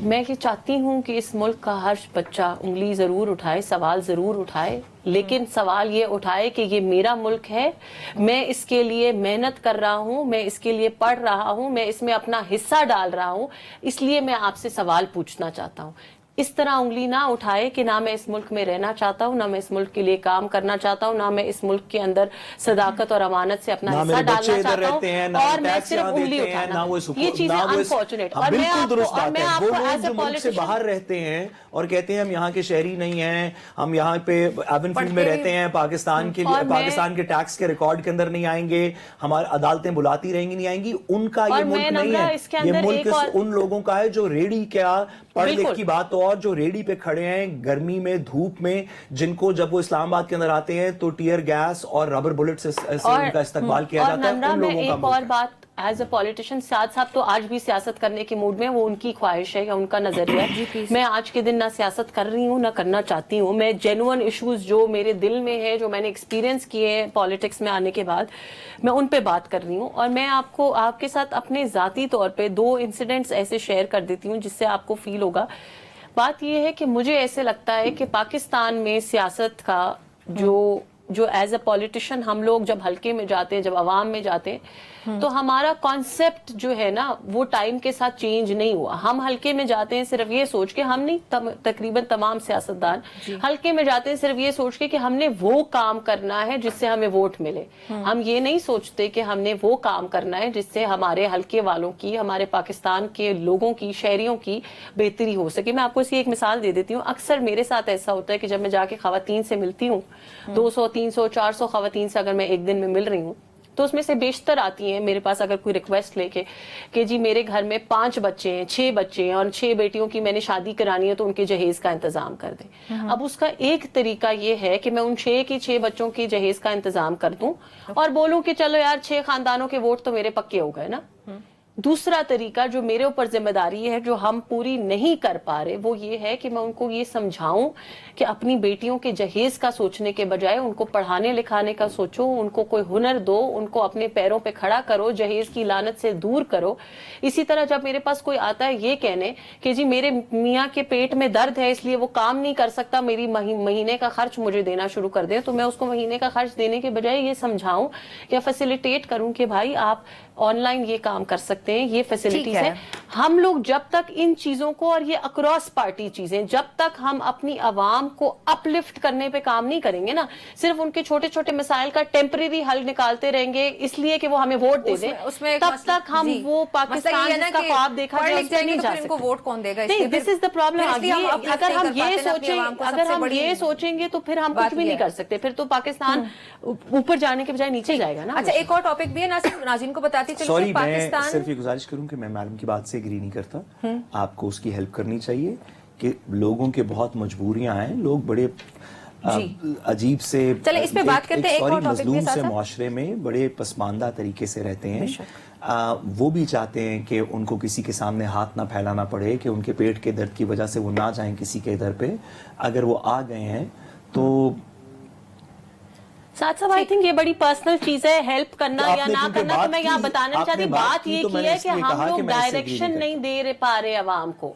میں یہ چاہتی ہوں کہ اس ملک کا ہر بچہ انگلی ضرور اٹھائے, سوال ضرور اٹھائے, لیکن سوال یہ اٹھائے کہ یہ میرا ملک ہے, میں اس کے لیے محنت کر رہا ہوں, میں اس کے لیے پڑھ رہا ہوں, میں اس میں اپنا حصہ ڈال رہا ہوں, اس لیے میں آپ سے سوال پوچھنا چاہتا ہوں. اس طرح انگلی نہ اٹھائے کہ نہ میں اس ملک میں رہنا چاہتا ہوں, نہ میں اس ملک کے لیے کام کرنا چاہتا ہوں, نہ میں اس ملک کے اندر صداقت اور امانت سے اپنا حصہ ڈالنا چاہتا ہوں, اور میں صرف انگلی اٹھانا. یہ چیزیں انفارچونیٹ. اور میں آپ کو ایز اے پولیٹیشین باہر رہتے ہیں اور کہتے ہیں ہم یہاں کے شہری نہیں ہیں, ہم یہاں پہ ایون فیلڈ میں رہتے ہیں, پاکستان کے ٹیکس کے ریکارڈ کے اندر نہیں آئیں گے, ہماری عدالتیں بلاتی رہیں گی نہیں آئیں گی, ان کا یہ ملک نہیں ہے. یہ ملک ان لوگوں کا ہے جو ریڈی کیا پڑھ لکھ کی بات, اور جو ریڈی پہ کھڑے ہیں گرمی میں دھوپ میں, جن کو جب وہ اسلام آباد کے اندر آتے ہیں تو ٹیئر گیس اور ربر بلٹ سے ان کا استقبال کیا جاتا ہے. ان لوگوں کا ایک اور بات ایز اے پولیٹیشین, سیاد صاحب تو آج بھی سیاست کرنے کے موڈ میں, وہ ان کی خواہش ہے یا ان کا نظریہ ہے. میں آج کے دن نہ سیاست کر رہی ہوں نہ کرنا چاہتی ہوں. میں جینوئن ایشوز جو میرے دل میں ہے, جو میں نے ایکسپیرینس کیے ہیں پالیٹکس میں آنے کے بعد, میں ان پہ بات کر رہی ہوں. اور میں آپ کے ساتھ اپنے ذاتی طور پہ 2 انسیڈنٹس ایسے شیئر کر دیتی ہوں جس سے آپ کو فیل ہوگا. بات یہ ہے کہ مجھے ایسے لگتا ہے کہ پاکستان میں سیاست کا جو ایز اے پولیٹیشین ہم لوگ جب حلقے میں جاتے ہیں, جب عوام میں جاتے ہیں, تو ہمارا کانسیپٹ جو ہے نا وہ ٹائم کے ساتھ چینج نہیں ہوا. ہم حلقے میں جاتے ہیں صرف یہ سوچ کے, ہم نہیں تقریباً تمام سیاستدان حلقے میں جاتے ہیں صرف یہ سوچ کے کہ ہم نے وہ کام کرنا ہے جس سے ہمیں ووٹ ملے. ہم یہ نہیں سوچتے کہ ہم نے وہ کام کرنا ہے جس سے ہمارے حلقے والوں کی, ہمارے پاکستان کے لوگوں کی, شہریوں کی بہتری ہو سکے. میں آپ کو اس کی ایک مثال دے دیتی ہوں. اکثر میرے ساتھ ایسا ہوتا ہے کہ جب میں جا کے خواتین سے ملتی ہوں, 200 300 400 خواتین سے اگر میں ایک دن میں مل رہی ہوں, تو اس میں سے بیشتر آتی ہیں میرے پاس اگر کوئی ریکویسٹ لے کے کہ جی میرے گھر میں 5 بچے ہیں, 6 بچے ہیں, اور 6 بیٹیوں کی میں نے شادی کرانی ہے تو ان کے جہیز کا انتظام کر دیں. اب اس کا ایک طریقہ یہ ہے کہ میں ان 6 بچوں کی جہیز کا انتظام کر دوں اور بولوں کہ چلو یار 6 خاندانوں کے ووٹ تو میرے پکے ہو گئے نا. دوسرا طریقہ جو میرے اوپر ذمہ داری ہے, جو ہم پوری نہیں کر پا رہے, وہ یہ ہے کہ میں ان کو یہ سمجھاؤں کہ اپنی بیٹیوں کے جہیز کا سوچنے کے بجائے ان کو پڑھانے لکھانے کا سوچو, ان کو کوئی ہنر دو, ان کو اپنے پیروں پہ کھڑا کرو, جہیز کی لعنت سے دور کرو. اسی طرح جب میرے پاس کوئی آتا ہے یہ کہنے کہ جی میرے میاں کے پیٹ میں درد ہے اس لیے وہ کام نہیں کر سکتا, میری مہینے کا خرچ مجھے دینا شروع کر دیں, تو میں اس کو مہینے کا خرچ دینے کے بجائے یہ سمجھاؤں یا فیسیلیٹیٹ کروں کہ بھائی آپ آن لائن یہ کام کر سکتے ہیں, یہ فیسلٹیز ہیں. ہم لوگ جب تک ان چیزوں کو, اور یہ اکراس پارٹی چیزیں, جب تک ہم اپنی عوام کو اپ لفٹ کرنے پہ کام نہیں کریں گے نا, صرف ان کے چھوٹے چھوٹے مسائل کا ٹیمپریری حل نکالتے رہیں گے اس لیے کہ وہ ہمیں ووٹ دے دیں, تب تک ہم وہ پاکستان جس کا خواب دیکھا جائے اس پہ نہیں جا سکتے. ووٹ کون دے گا؟ دس از دا پرابلم. اگر ہم یہ سوچیں گے تو پھر ہم کچھ بھی نہیں کر سکتے, پھر تو پاکستان اوپر جانے کے بجائے نیچے جائے گا نا. اچھا ایک اور ٹاپک بھی ہے, ناظرین کو بتاتی سوری, میں صرف یہ گزارش کروں کہ میں میڈم کی بات سے ایگری نہیں کرتا. آپ کو اس کی ہیلپ کرنی چاہیے کہ لوگوں کے بہت مجبوریاں ہیں, لوگ بڑے عجیب سے, چلے اس پہ بات کرتے ہیں. ایک اور ٹاپک مظلوم سے معاشرے میں بڑے پسماندہ طریقے سے رہتے ہیں. وہ بھی چاہتے ہیں کہ ان کو کسی کے سامنے ہاتھ نہ پھیلانا پڑے, کہ ان کے پیٹ کے درد کی وجہ سے وہ نہ جائیں کسی کے ادھر پہ. اگر وہ آ گئے ہیں تو ساتھ صاحب آئی تھنک یہ بڑی پرسنل چیز ہے, ہیلپ کرنا یا نہ کرنا. تو میں یہاں بتانا چاہتی, بات یہ کی ہے کہ ہم لوگ ڈائریکشن نہیں دے پا رہے عوام کو.